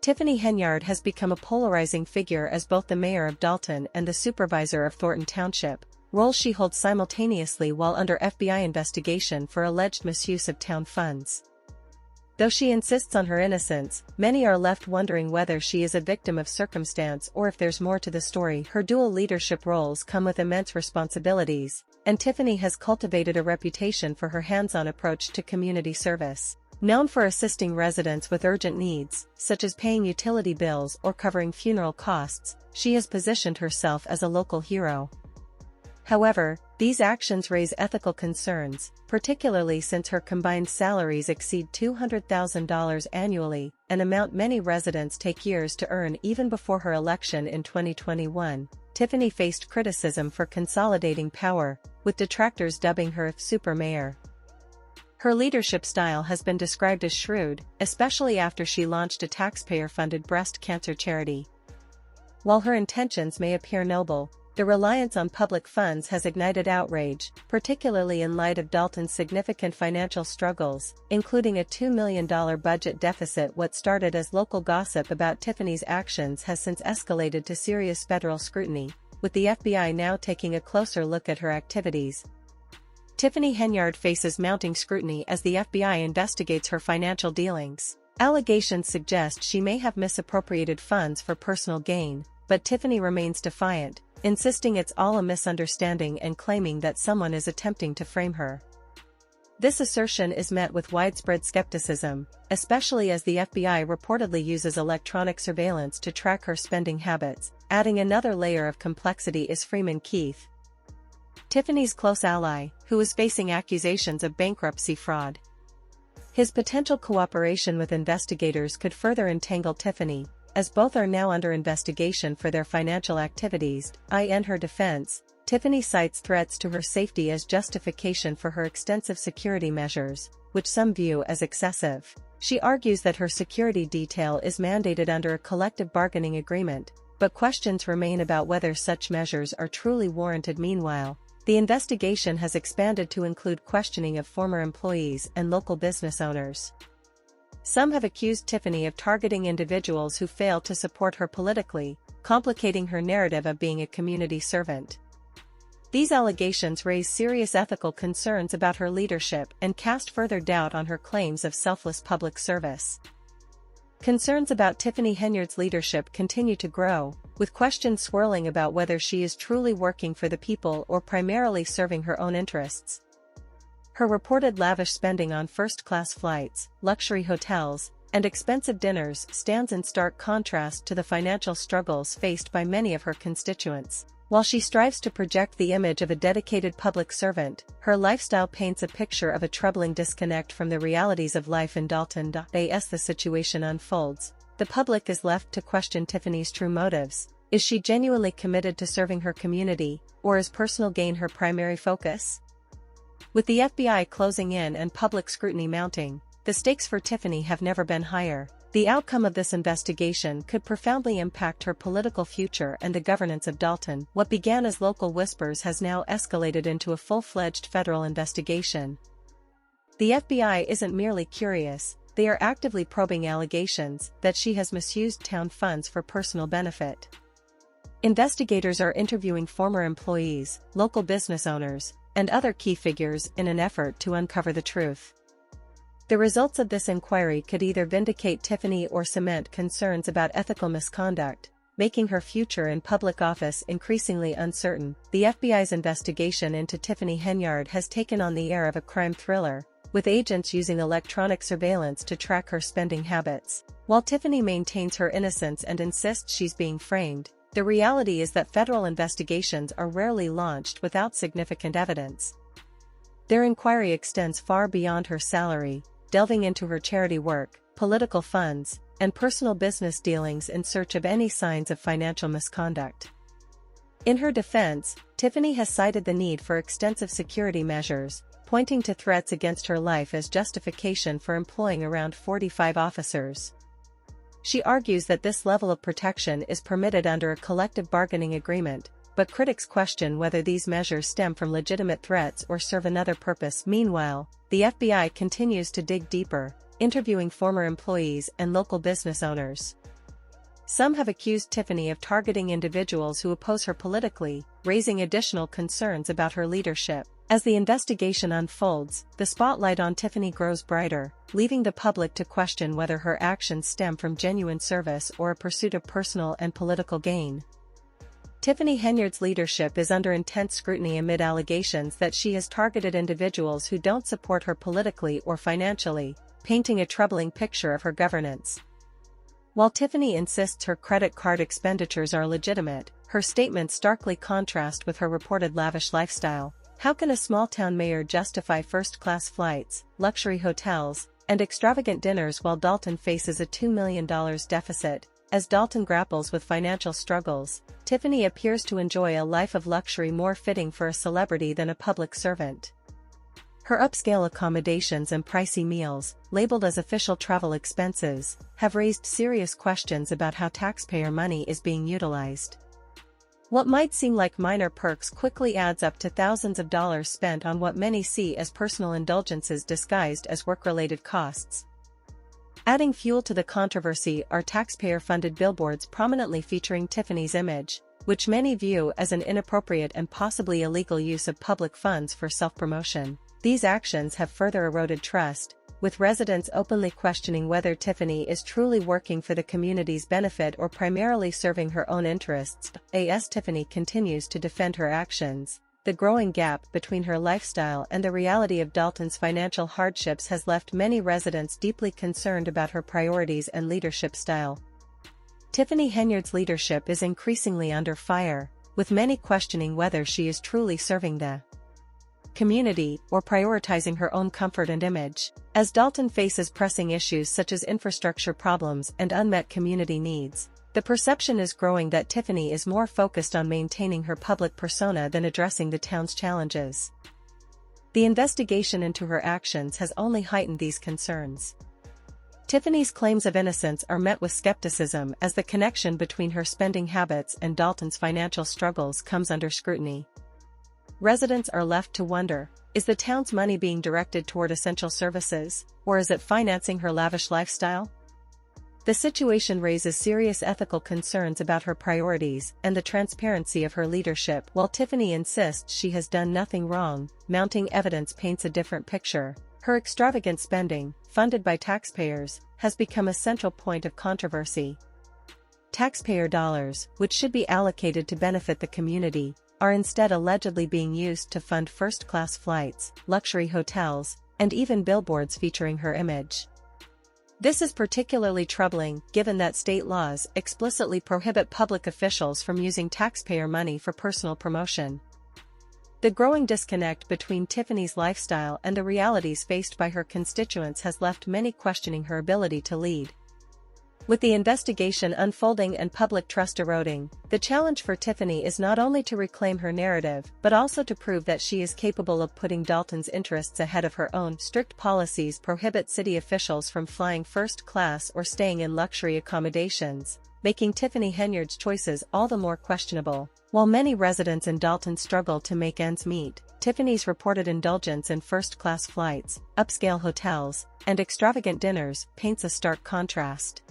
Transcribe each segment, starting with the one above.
Tiffany Henyard has become a polarizing figure as both the mayor of Dalton and the supervisor of Thornton Township, roles she holds simultaneously while under FBI investigation for alleged misuse of town funds. Though she insists on her innocence, many are left wondering whether she is a victim of circumstance or if there's more to the story. Her dual leadership roles come with immense responsibilities, and Tiffany has cultivated a reputation for her hands-on approach to community service. Known for assisting residents with urgent needs, such as paying utility bills or covering funeral costs, she has positioned herself as a local hero. However, these actions raise ethical concerns, particularly since her combined salaries exceed $200,000 annually, an amount many residents take years to earn. Even before her election in 2021, Tiffany faced criticism for consolidating power, with detractors dubbing her super mayor. Her leadership style has been described as shrewd, especially after she launched a taxpayer-funded breast cancer charity. While her intentions may appear noble, the reliance on public funds has ignited outrage, particularly in light of Dalton's significant financial struggles, including a $2 million budget deficit. What started as local gossip about Tiffany's actions has since escalated to serious federal scrutiny, with the FBI now taking a closer look at her activities. Tiffany Henyard faces mounting scrutiny as the FBI investigates her financial dealings. Allegations suggest she may have misappropriated funds for personal gain, but Tiffany remains defiant, insisting it's all a misunderstanding and claiming that someone is attempting to frame her. This assertion is met with widespread skepticism, especially as the FBI reportedly uses electronic surveillance to track her spending habits. Adding another layer of complexity is Freeman Keith, Tiffany's close ally, who is facing accusations of bankruptcy fraud. His potential cooperation with investigators could further entangle Tiffany, as both are now under investigation for their financial activities. In her defense, Tiffany cites threats to her safety as justification for her extensive security measures, which some view as excessive. She argues that her security detail is mandated under a collective bargaining agreement, but questions remain about whether such measures are truly warranted. Meanwhile, the investigation has expanded to include questioning of former employees and local business owners. Some have accused Tiffany of targeting individuals who fail to support her politically, complicating her narrative of being a community servant. These allegations raise serious ethical concerns about her leadership and cast further doubt on her claims of selfless public service. Concerns about Tiffany Henyard's leadership continue to grow, with questions swirling about whether she is truly working for the people or primarily serving her own interests. Her reported lavish spending on first-class flights, luxury hotels, and expensive dinners stands in stark contrast to the financial struggles faced by many of her constituents. While she strives to project the image of a dedicated public servant, her lifestyle paints a picture of a troubling disconnect from the realities of life in Dalton. As the situation unfolds, the public is left to question Tiffany's true motives. Is she genuinely committed to serving her community, or is personal gain her primary focus? With the FBI closing in and public scrutiny mounting, the stakes for Tiffany have never been higher. The outcome of this investigation could profoundly impact her political future and the governance of Dalton. What began as local whispers has now escalated into a full-fledged federal investigation. The FBI isn't merely curious, they are actively probing allegations that she has misused town funds for personal benefit. Investigators are interviewing former employees, local business owners, and other key figures in an effort to uncover the truth. The results of this inquiry could either vindicate Tiffany or cement concerns about ethical misconduct, making her future in public office increasingly uncertain. The FBI's investigation into Tiffany Henyard has taken on the air of a crime thriller, with agents using electronic surveillance to track her spending habits. While Tiffany maintains her innocence and insists she's being framed, the reality is that federal investigations are rarely launched without significant evidence. Their inquiry extends far beyond her salary, delving into her charity work, political funds, and personal business dealings in search of any signs of financial misconduct. In her defense, Tiffany has cited the need for extensive security measures, pointing to threats against her life as justification for employing around 45 officers. She argues that this level of protection is permitted under a collective bargaining agreement, but critics question whether these measures stem from legitimate threats or serve another purpose. Meanwhile, the FBI continues to dig deeper, interviewing former employees and local business owners. Some have accused Tiffany of targeting individuals who oppose her politically, raising additional concerns about her leadership. As the investigation unfolds, the spotlight on Tiffany grows brighter, leaving the public to question whether her actions stem from genuine service or a pursuit of personal and political gain. Tiffany Henyard's leadership is under intense scrutiny amid allegations that she has targeted individuals who don't support her politically or financially, painting a troubling picture of her governance. While Tiffany insists her credit card expenditures are legitimate, her statements starkly contrast with her reported lavish lifestyle. How can a small-town mayor justify first-class flights, luxury hotels, and extravagant dinners while Dalton faces a $2 million deficit? As Dalton grapples with financial struggles, Tiffany appears to enjoy a life of luxury more fitting for a celebrity than a public servant. Her upscale accommodations and pricey meals, labeled as official travel expenses, have raised serious questions about how taxpayer money is being utilized. What might seem like minor perks quickly adds up to thousands of dollars spent on what many see as personal indulgences disguised as work-related costs. Adding fuel to the controversy are taxpayer-funded billboards prominently featuring Tiffany's image, which many view as an inappropriate and possibly illegal use of public funds for self-promotion. These actions have further eroded trust, with residents openly questioning whether Tiffany is truly working for the community's benefit or primarily serving her own interests. As Tiffany continues to defend her actions, the growing gap between her lifestyle and the reality of Dalton's financial hardships has left many residents deeply concerned about her priorities and leadership style. Tiffany Henyard's leadership is increasingly under fire, with many questioning whether she is truly serving the community or prioritizing her own comfort and image. As Dalton faces pressing issues such as infrastructure problems and unmet community needs, the perception is growing that Tiffany is more focused on maintaining her public persona than addressing the town's challenges. The investigation into her actions has only heightened these concerns. Tiffany's claims of innocence are met with skepticism as the connection between her spending habits and Dalton's financial struggles comes under scrutiny. Residents are left to wonder, is the town's money being directed toward essential services, or is it financing her lavish lifestyle? The situation raises serious ethical concerns about her priorities and the transparency of her leadership. While Tiffany insists she has done nothing wrong, mounting evidence paints a different picture. Her extravagant spending, funded by taxpayers, has become a central point of controversy. Taxpayer dollars, which should be allocated to benefit the community, are instead allegedly being used to fund first-class flights, luxury hotels, and even billboards featuring her image. This is particularly troubling, given that state laws explicitly prohibit public officials from using taxpayer money for personal promotion. The growing disconnect between Tiffany's lifestyle and the realities faced by her constituents has left many questioning her ability to lead. With the investigation unfolding and public trust eroding, the challenge for Tiffany is not only to reclaim her narrative but also to prove that she is capable of putting Dalton's interests ahead of her own. Strict policies prohibit city officials from flying first class or staying in luxury accommodations, making Tiffany Henyard's choices all the more questionable. While many residents in Dalton struggle to make ends meet, Tiffany's reported indulgence in first-class flights, upscale hotels, and extravagant dinners paints a stark contrast.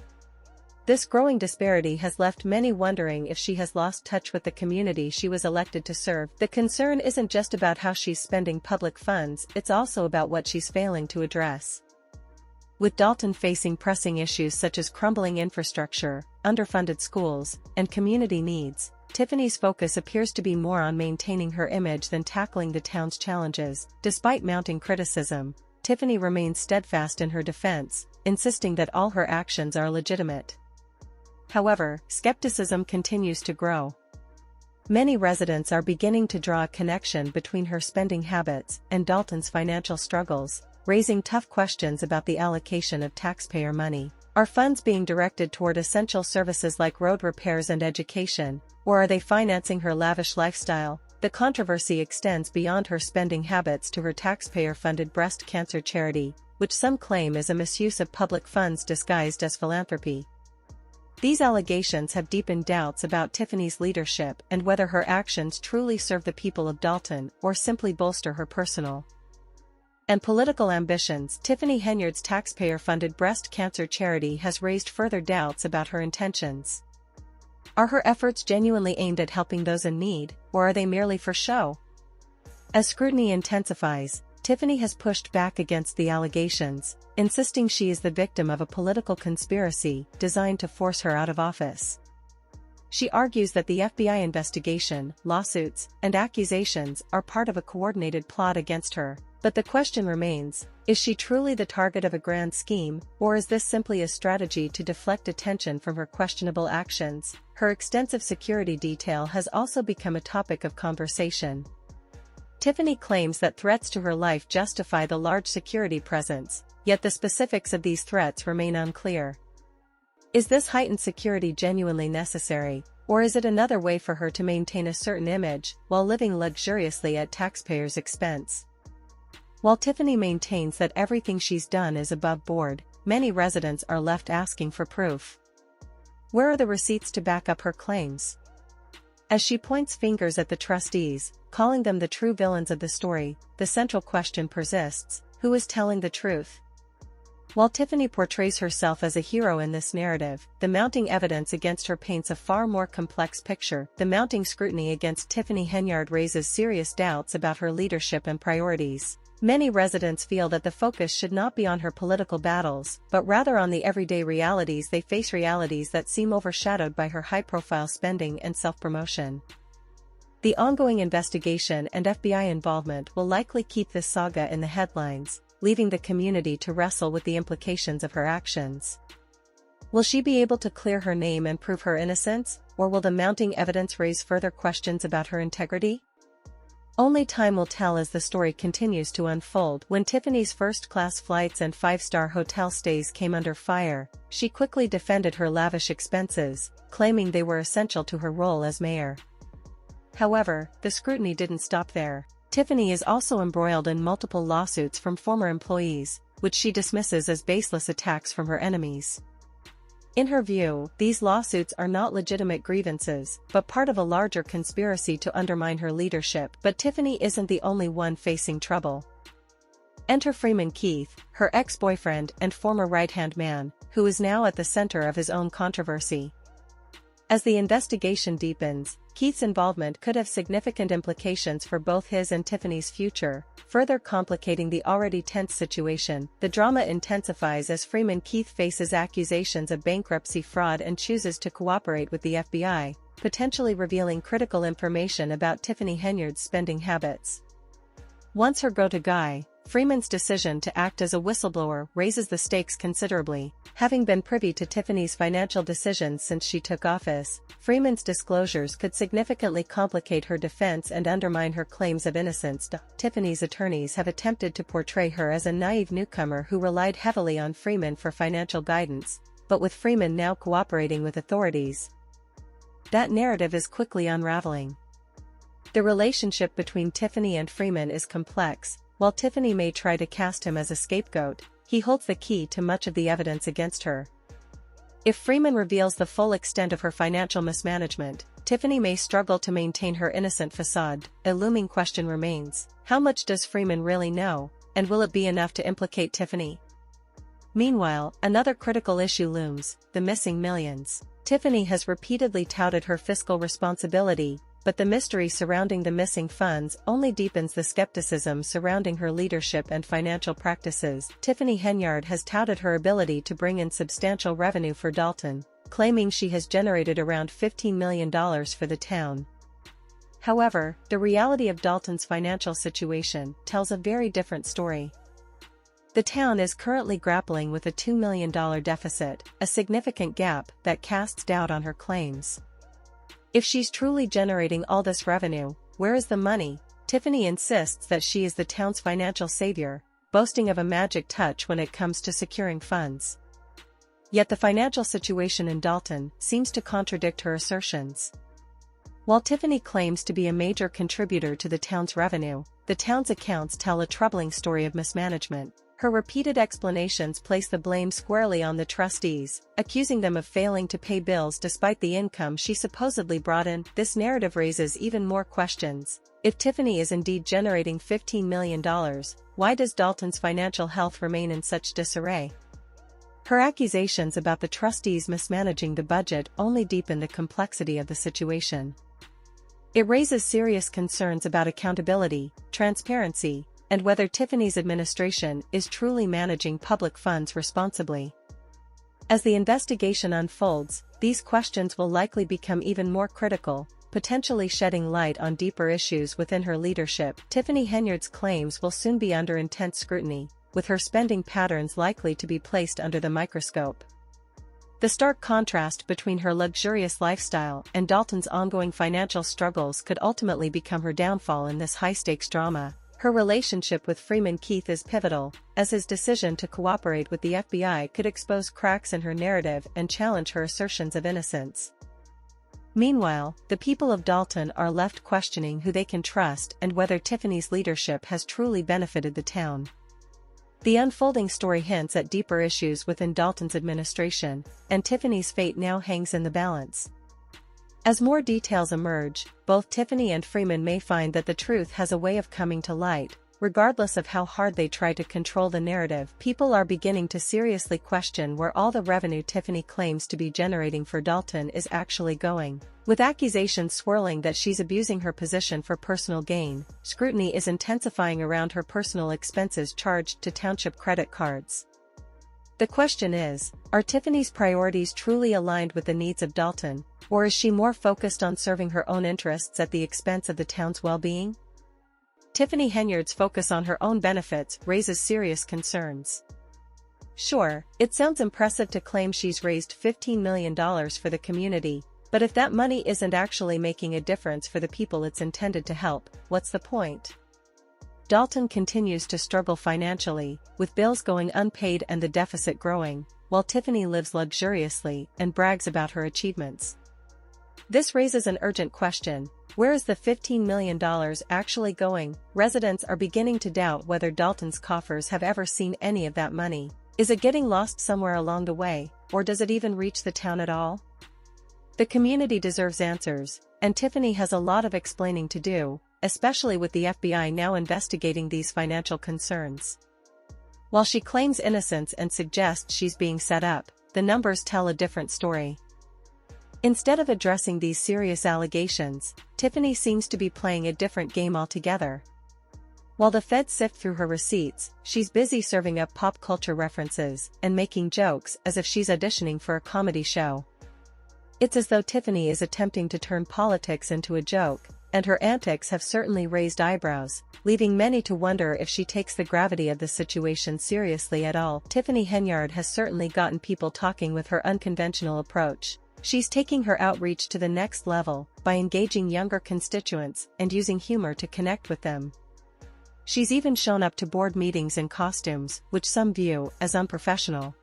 This growing disparity has left many wondering if she has lost touch with the community she was elected to serve. The concern isn't just about how she's spending public funds, it's also about what she's failing to address. With Dalton facing pressing issues such as crumbling infrastructure, underfunded schools, and community needs, Tiffany's focus appears to be more on maintaining her image than tackling the town's challenges. Despite mounting criticism, Tiffany remains steadfast in her defense, insisting that all her actions are legitimate. However, skepticism continues to grow. Many residents are beginning to draw a connection between her spending habits and Dalton's financial struggles, raising tough questions about the allocation of taxpayer money. Are funds being directed toward essential services like road repairs and education, or are they financing her lavish lifestyle? The controversy extends beyond her spending habits to her taxpayer-funded breast cancer charity, which some claim is a misuse of public funds disguised as philanthropy. These allegations have deepened doubts about Tiffany's leadership and whether her actions truly serve the people of Dalton or simply bolster her personal and political ambitions. Tiffany Henyard's taxpayer-funded breast cancer charity has raised further doubts about her intentions. Are her efforts genuinely aimed at helping those in need, or are they merely for show? As scrutiny intensifies, Tiffany has pushed back against the allegations, insisting she is the victim of a political conspiracy designed to force her out of office. She argues that the FBI investigation, lawsuits, and accusations are part of a coordinated plot against her, but the question remains, is she truly the target of a grand scheme, or is this simply a strategy to deflect attention from her questionable actions? Her extensive security detail has also become a topic of conversation. Tiffany claims that threats to her life justify the large security presence, yet the specifics of these threats remain unclear. Is this heightened security genuinely necessary, or is it another way for her to maintain a certain image while living luxuriously at taxpayers' expense? While Tiffany maintains that everything she's done is above board, many residents are left asking for proof. Where are the receipts to back up her claims? As she points fingers at the trustees, calling them the true villains of the story, the central question persists: who is telling the truth? While Tiffany portrays herself as a hero in this narrative, the mounting evidence against her paints a far more complex picture. The mounting scrutiny against Tiffany Henyard raises serious doubts about her leadership and priorities. Many residents feel that the focus should not be on her political battles, but rather on the everyday realities they face, realities that seem overshadowed by her high-profile spending and self-promotion. The ongoing investigation and FBI involvement will likely keep this saga in the headlines, leaving the community to wrestle with the implications of her actions. Will she be able to clear her name and prove her innocence, or will the mounting evidence raise further questions about her integrity? Only time will tell as the story continues to unfold. When Tiffany's first-class flights and five-star hotel stays came under fire, she quickly defended her lavish expenses, claiming they were essential to her role as mayor. However, the scrutiny didn't stop there. Tiffany is also embroiled in multiple lawsuits from former employees, which she dismisses as baseless attacks from her enemies. In her view, these lawsuits are not legitimate grievances, but part of a larger conspiracy to undermine her leadership. But Tiffany isn't the only one facing trouble. Enter Freeman Keith, her ex-boyfriend and former right-hand man, who is now at the center of his own controversy. As the investigation deepens, Keith's involvement could have significant implications for both his and Tiffany's future, further complicating the already tense situation. The drama intensifies as Freeman Keith faces accusations of bankruptcy fraud and chooses to cooperate with the FBI, potentially revealing critical information about Tiffany Henyard's spending habits. Once her go-to guy, Freeman's decision to act as a whistleblower raises the stakes considerably. Having been privy to Tiffany's financial decisions since she took office, Freeman's disclosures could significantly complicate her defense and undermine her claims of innocence. Tiffany's attorneys have attempted to portray her as a naive newcomer who relied heavily on Freeman for financial guidance, but with Freeman now cooperating with authorities, that narrative is quickly unraveling. The relationship between Tiffany and Freeman is complex. While Tiffany may try to cast him as a scapegoat, he holds the key to much of the evidence against her. If Freeman reveals the full extent of her financial mismanagement, Tiffany may struggle to maintain her innocent facade. A looming question remains: how much does Freeman really know, and will it be enough to implicate Tiffany? Meanwhile, another critical issue looms: the missing millions. Tiffany has repeatedly touted her fiscal responsibility, but the mystery surrounding the missing funds only deepens the skepticism surrounding her leadership and financial practices. Tiffany Henyard has touted her ability to bring in substantial revenue for Dalton, claiming she has generated around $15 million for the town. However, the reality of Dalton's financial situation tells a very different story. The town is currently grappling with a $2 million deficit, a significant gap that casts doubt on her claims. If she's truly generating all this revenue, where is the money? Tiffany insists that she is the town's financial savior, boasting of a magic touch when it comes to securing funds. Yet the financial situation in Dalton seems to contradict her assertions. While Tiffany claims to be a major contributor to the town's revenue, the town's accounts tell a troubling story of mismanagement. Her repeated explanations place the blame squarely on the trustees, accusing them of failing to pay bills despite the income she supposedly brought in. This narrative raises even more questions. If Tiffany is indeed generating $15 million, why does Dalton's financial health remain in such disarray? Her accusations about the trustees mismanaging the budget only deepen the complexity of the situation. It raises serious concerns about accountability, transparency, and whether Tiffany's administration is truly managing public funds responsibly. As the investigation unfolds, these questions will likely become even more critical, potentially shedding light on deeper issues within her leadership. Tiffany Henyard's claims will soon be under intense scrutiny, with her spending patterns likely to be placed under the microscope. The stark contrast between her luxurious lifestyle and Dalton's ongoing financial struggles could ultimately become her downfall in this high-stakes drama. Her relationship with Freeman Keith is pivotal, as his decision to cooperate with the FBI could expose cracks in her narrative and challenge her assertions of innocence. Meanwhile, the people of Dalton are left questioning who they can trust and whether Tiffany's leadership has truly benefited the town. The unfolding story hints at deeper issues within Dalton's administration, and Tiffany's fate now hangs in the balance. As more details emerge, both Tiffany and Freeman may find that the truth has a way of coming to light, regardless of how hard they try to control the narrative. People are beginning to seriously question where all the revenue Tiffany claims to be generating for Dalton is actually going. With accusations swirling that she's abusing her position for personal gain, scrutiny is intensifying around her personal expenses charged to township credit cards. The question is, are Tiffany's priorities truly aligned with the needs of Dalton, or is she more focused on serving her own interests at the expense of the town's well-being? Tiffany Henyard's focus on her own benefits raises serious concerns. Sure, it sounds impressive to claim she's raised $15 million for the community, but if that money isn't actually making a difference for the people it's intended to help, what's the point? Dalton continues to struggle financially, with bills going unpaid and the deficit growing, while Tiffany lives luxuriously and brags about her achievements. This raises an urgent question: where is the $15 million actually going? Residents are beginning to doubt whether Dalton's coffers have ever seen any of that money. Is it getting lost somewhere along the way, or does it even reach the town at all? The community deserves answers, and Tiffany has a lot of explaining to do, especially with the FBI now investigating these financial concerns. While she claims innocence and suggests she's being set up, the numbers tell a different story. Instead of addressing these serious allegations, Tiffany seems to be playing a different game altogether. While the feds sift through her receipts, she's busy serving up pop culture references and making jokes as if she's auditioning for a comedy show. It's as though Tiffany is attempting to turn politics into a joke, and her antics have certainly raised eyebrows, leaving many to wonder if she takes the gravity of the situation seriously at all. Tiffany Henyard has certainly gotten people talking with her unconventional approach. She's taking her outreach to the next level by engaging younger constituents and using humor to connect with them. She's even shown up to board meetings in costumes, which some view as unprofessional.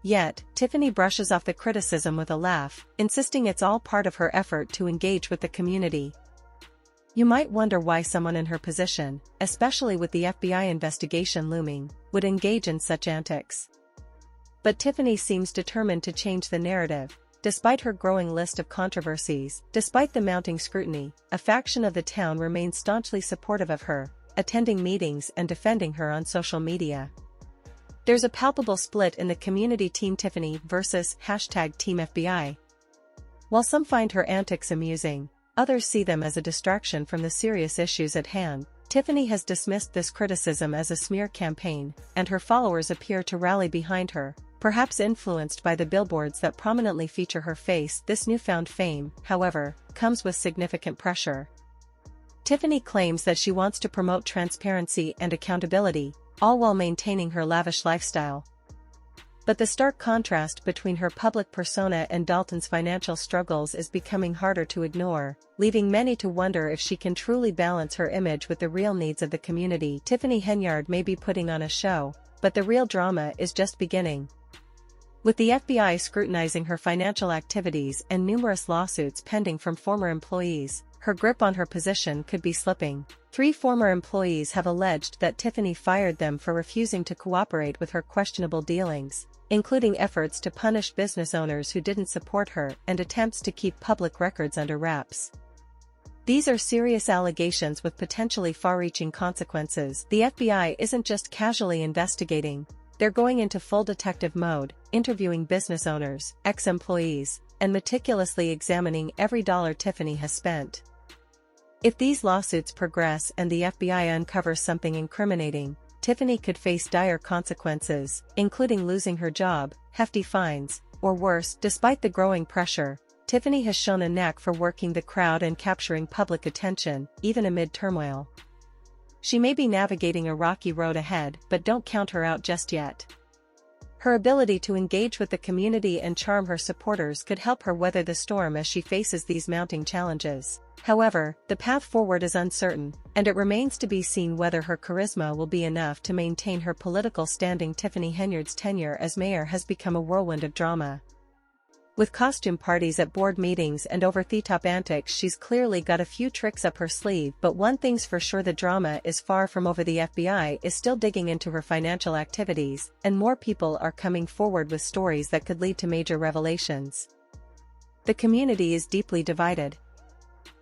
Yet, Tiffany brushes off the criticism with a laugh, insisting it's all part of her effort to engage with the community. You might wonder why someone in her position, especially with the FBI investigation looming, would engage in such antics. But Tiffany seems determined to change the narrative. Despite her growing list of controversies, despite the mounting scrutiny, a faction of the town remains staunchly supportive of her, attending meetings and defending her on social media. There's a palpable split in the community: Team Tiffany versus #Team FBI. While some find her antics amusing, others see them as a distraction from the serious issues at hand. Tiffany has dismissed this criticism as a smear campaign, and her followers appear to rally behind her, perhaps influenced by the billboards that prominently feature her face. This newfound fame, however, comes with significant pressure. Tiffany claims that she wants to promote transparency and accountability, all while maintaining her lavish lifestyle. But the stark contrast between her public persona and Dalton's financial struggles is becoming harder to ignore, leaving many to wonder if she can truly balance her image with the real needs of the community. Tiffany Henyard may be putting on a show, but the real drama is just beginning. With the FBI scrutinizing her financial activities and numerous lawsuits pending from former employees, her grip on her position could be slipping. 3 former employees have alleged that Tiffany fired them for refusing to cooperate with her questionable dealings, including efforts to punish business owners who didn't support her and attempts to keep public records under wraps. These are serious allegations with potentially far-reaching consequences. The FBI isn't just casually investigating, they're going into full detective mode, interviewing business owners, ex-employees, and meticulously examining every dollar Tiffany has spent. If these lawsuits progress and the FBI uncovers something incriminating, Tiffany could face dire consequences, including losing her job, hefty fines, or worse. Despite the growing pressure, Tiffany has shown a knack for working the crowd and capturing public attention, even amid turmoil. She may be navigating a rocky road ahead, but don't count her out just yet. Her ability to engage with the community and charm her supporters could help her weather the storm as she faces these mounting challenges. However, the path forward is uncertain, and it remains to be seen whether her charisma will be enough to maintain her political standing. Tiffany Henyard's tenure as mayor has become a whirlwind of drama. With costume parties at board meetings and over-the-top antics, she's clearly got a few tricks up her sleeve, but one thing's for sure: the drama is far from over. The FBI is still digging into her financial activities, and more people are coming forward with stories that could lead to major revelations. The community is deeply divided.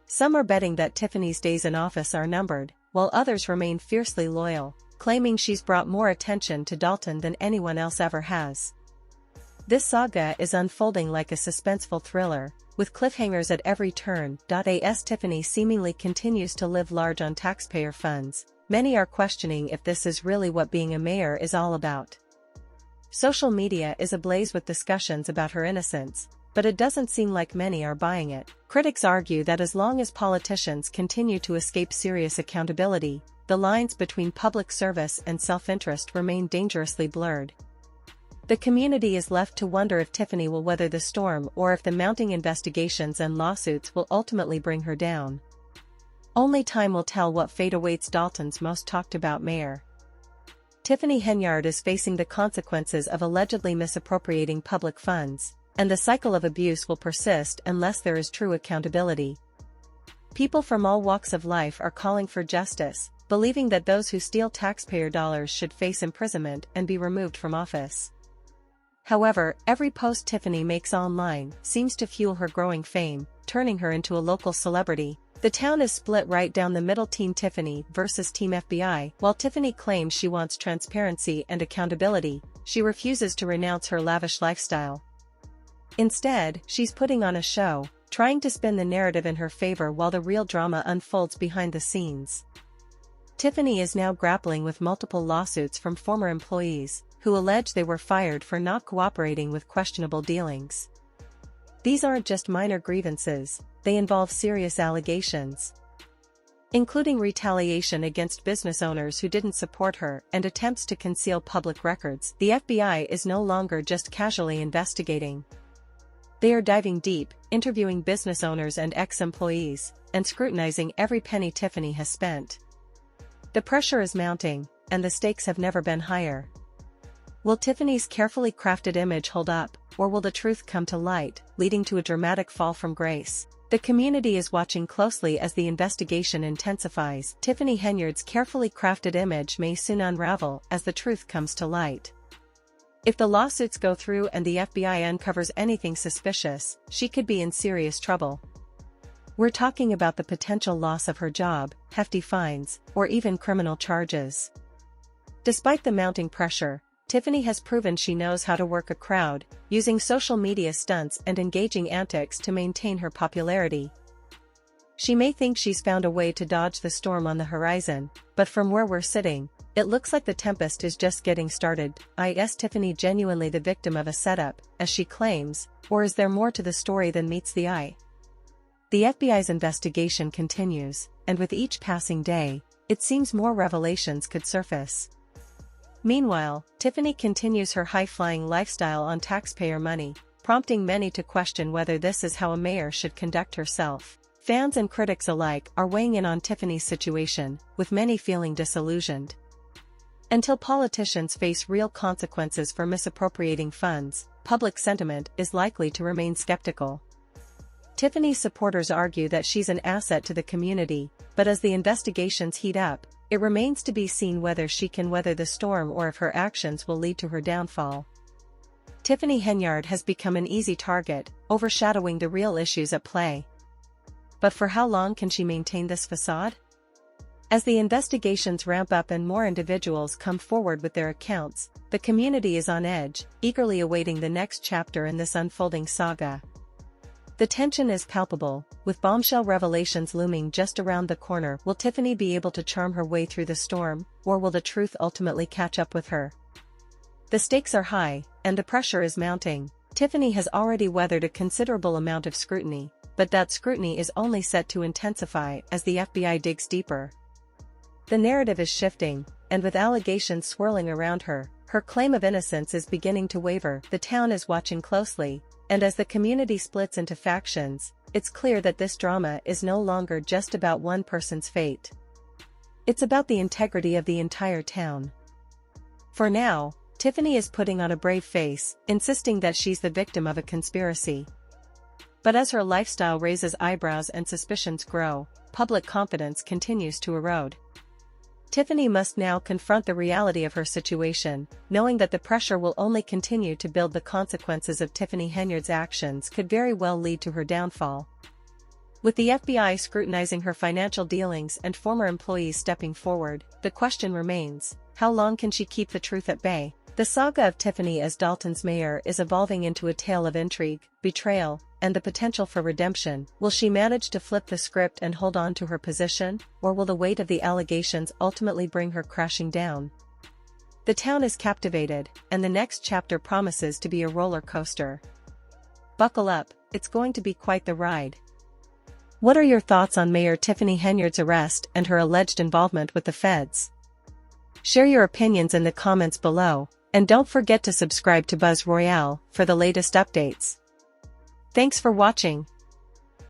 Some are betting that Tiffany's days in office are numbered, while others remain fiercely loyal, claiming she's brought more attention to Dalton than anyone else ever has. This saga is unfolding like a suspenseful thriller, with cliffhangers at every turn. As Tiffany seemingly continues to live large on taxpayer funds, many are questioning if this is really what being a mayor is all about. Social media is ablaze with discussions about her innocence, but it doesn't seem like many are buying it. Critics argue that as long as politicians continue to escape serious accountability, the lines between public service and self-interest remain dangerously blurred. The community is left to wonder if Tiffany will weather the storm or if the mounting investigations and lawsuits will ultimately bring her down. Only time will tell what fate awaits Dalton's most talked-about mayor. Tiffany Henyard is facing the consequences of allegedly misappropriating public funds, and the cycle of abuse will persist unless there is true accountability. People from all walks of life are calling for justice, believing that those who steal taxpayer dollars should face imprisonment and be removed from office. However, every post Tiffany makes online seems to fuel her growing fame, turning her into a local celebrity. The town is split right down the middle: Team Tiffany versus Team FBI. While Tiffany claims she wants transparency and accountability, she refuses to renounce her lavish lifestyle. Instead, she's putting on a show, trying to spin the narrative in her favor while the real drama unfolds behind the scenes. Tiffany is now grappling with multiple lawsuits from former employees, who allege they were fired for not cooperating with questionable dealings. These aren't just minor grievances, they involve serious allegations, including retaliation against business owners who didn't support her and attempts to conceal public records. The FBI is no longer just casually investigating. They are diving deep, interviewing business owners and ex-employees, and scrutinizing every penny Tiffany has spent. The pressure is mounting, and the stakes have never been higher. Will Tiffany's carefully crafted image hold up, or will the truth come to light, leading to a dramatic fall from grace? The community is watching closely as the investigation intensifies. Tiffany Henyard's carefully crafted image may soon unravel as the truth comes to light. If the lawsuits go through and the FBI uncovers anything suspicious, she could be in serious trouble. We're talking about the potential loss of her job, hefty fines, or even criminal charges. Despite the mounting pressure, Tiffany has proven she knows how to work a crowd, using social media stunts and engaging antics to maintain her popularity. She may think she's found a way to dodge the storm on the horizon, but from where we're sitting, it looks like the tempest is just getting started. Is Tiffany genuinely the victim of a setup, as she claims, or is there more to the story than meets the eye? The FBI's investigation continues, and with each passing day, it seems more revelations could surface. Meanwhile, Tiffany continues her high-flying lifestyle on taxpayer money, prompting many to question whether this is how a mayor should conduct herself. Fans and critics alike are weighing in on Tiffany's situation, with many feeling disillusioned. Until politicians face real consequences for misappropriating funds, public sentiment is likely to remain skeptical. Tiffany's supporters argue that she's an asset to the community, but as the investigations heat up, it remains to be seen whether she can weather the storm or if her actions will lead to her downfall. Tiffany Henyard has become an easy target, overshadowing the real issues at play. But for how long can she maintain this facade? As the investigations ramp up and more individuals come forward with their accounts, the community is on edge, eagerly awaiting the next chapter in this unfolding saga. The tension is palpable, with bombshell revelations looming just around the corner. Will Tiffany be able to charm her way through the storm, or will the truth ultimately catch up with her? The stakes are high, and the pressure is mounting. Tiffany has already weathered a considerable amount of scrutiny, but that scrutiny is only set to intensify as the FBI digs deeper. The narrative is shifting, and with allegations swirling around her, her claim of innocence is beginning to waver. The town is watching closely, and as the community splits into factions, it's clear that this drama is no longer just about one person's fate. It's about the integrity of the entire town. For now, Tiffany is putting on a brave face, insisting that she's the victim of a conspiracy. But as her lifestyle raises eyebrows and suspicions grow, public confidence continues to erode. Tiffany must now confront the reality of her situation, knowing that the pressure will only continue to build. The consequences of Tiffany Henyard's actions could very well lead to her downfall. With the FBI scrutinizing her financial dealings and former employees stepping forward, the question remains, how long can she keep the truth at bay? The saga of Tiffany as Dalton's mayor is evolving into a tale of intrigue, betrayal, and the potential for redemption. Will she manage to flip the script and hold on to her position, or will the weight of the allegations ultimately bring her crashing down? The town is captivated, and the next chapter promises to be a roller coaster. Buckle up, it's going to be quite the ride. What are your thoughts on Mayor Tiffany Henyard's arrest and her alleged involvement with the feds? Share your opinions in the comments below, and don't forget to subscribe to Buzz Royale for the latest updates. Thanks for watching.